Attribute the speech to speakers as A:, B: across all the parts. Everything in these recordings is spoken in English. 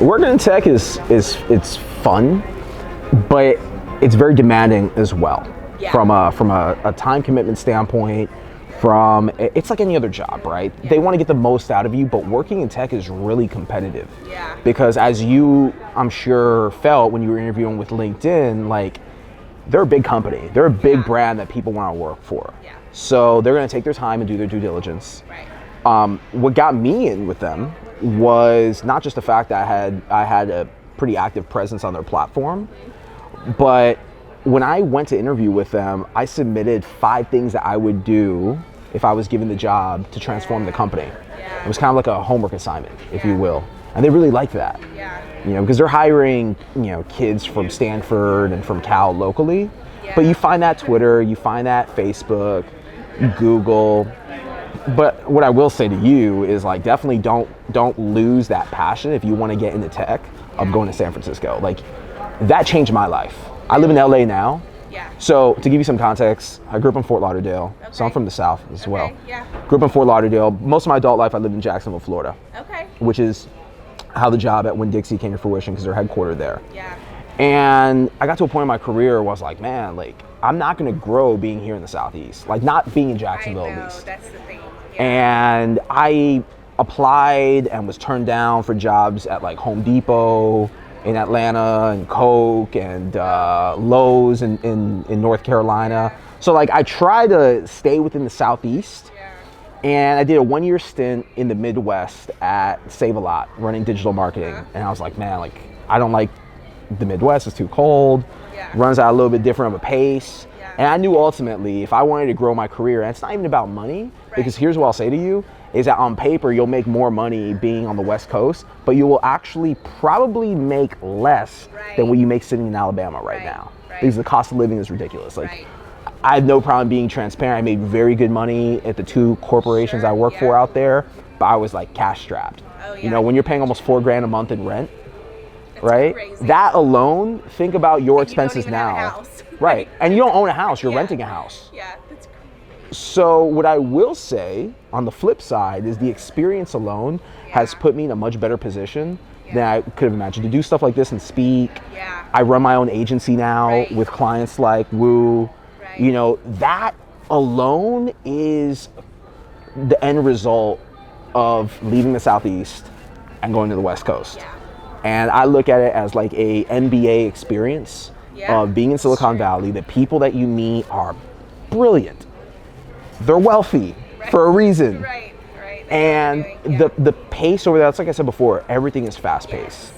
A: Working in tech is it's fun, but it's very demanding as well.
B: Yeah.
A: From a time commitment standpoint, it's like any other job, right?
B: Yeah.
A: They want to get the most out of you, but working in tech is really competitive.
B: Yeah.
A: Because as you, I'm sure, felt when you were interviewing with LinkedIn, like they're a big company. They're a big brand that people want to work for.
B: Yeah.
A: So they're going to take their time and do their due diligence.
B: Right.
A: What got me in with them was not just the fact that I had a pretty active presence on their platform, but when I went to interview with them, I submitted 5 things that I would do if I was given the job to transform the company.
B: Yeah.
A: It was kind of like a homework assignment, if you will. And they really liked that.
B: Yeah.
A: Because they're hiring, kids from Stanford and from Cal locally.
B: Yeah.
A: But you find that Twitter, you find that Facebook, Google. But what I will say to you is like definitely don't lose that passion if you want to get into tech of going to San Francisco. Like that changed my life. I live in LA now.
B: Yeah.
A: So to give you some context, I grew up in Fort Lauderdale.
B: Okay.
A: So I'm from the South as well.
B: Yeah.
A: Grew up in Fort Lauderdale. Most of my adult life I lived in Jacksonville, Florida.
B: Okay.
A: Which is how the job at Winn-Dixie came to fruition because they're headquartered there.
B: Yeah.
A: And I got to a point in my career where I was like, man, like I'm not going to grow being here in the Southeast. Like not being in Jacksonville
B: I know,
A: at least.
B: that's the thing. Yeah.
A: And I applied and was turned down for jobs at like Home Depot in Atlanta and Coke and Lowe's in North Carolina. So like I tried to stay within the Southeast.
B: Yeah.
A: And I did a 1-year stint in the Midwest at Save-A-Lot running digital marketing. And I was like, man, like I don't like the Midwest, it's too cold.
B: Yeah.
A: Runs at a little bit different of a pace.
B: Yeah.
A: And I knew ultimately if I wanted to grow my career, and it's not even about money, because here's what I'll say to you, is that on paper you'll make more money being on the West Coast, but you will actually probably make less than what you make sitting in Alabama right now. Because the cost of living is ridiculous. Like I had no problem being transparent. I made very good money at the 2 corporations I work for out there, but I was like cash strapped.
B: Oh, yeah.
A: When you're paying almost $4,000 a month in rent,
B: That's
A: right?
B: crazy.
A: That alone, think about your expenses
B: you don't even
A: now.
B: have a house.
A: Right. And you don't own a house, you're renting a house.
B: Yeah, that's crazy.
A: So what I will say on the flip side is the experience alone has put me in a much better position than I could have imagined to do stuff like this and speak.
B: Yeah.
A: I run my own agency now with clients like Woo.
B: Right.
A: That alone is the end result of leaving the Southeast and going to the West Coast.
B: Yeah.
A: And I look at it as like a MBA experience of being in Silicon Valley. The people that you meet are brilliant. They're wealthy for a reason.
B: Right.
A: And the pace over there, that's like I said before, everything is fast paced.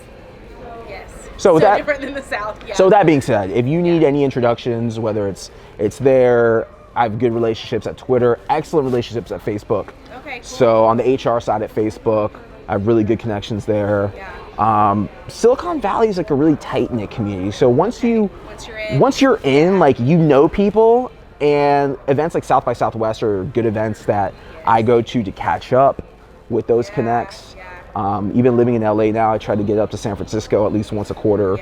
B: Yes.
A: So
B: different than the South. Yeah.
A: So that being said, if you need any introductions, whether it's there, I have good relationships at Twitter, excellent relationships at Facebook.
B: Okay, cool.
A: So on the HR side at Facebook, I have really good connections there.
B: Yeah.
A: Silicon Valley is like a really tight-knit community. So once you're in, like you know people, and events like South by Southwest are good events that I go to catch up with those connects. Even living in LA now, I try to get up to San Francisco at least once a quarter.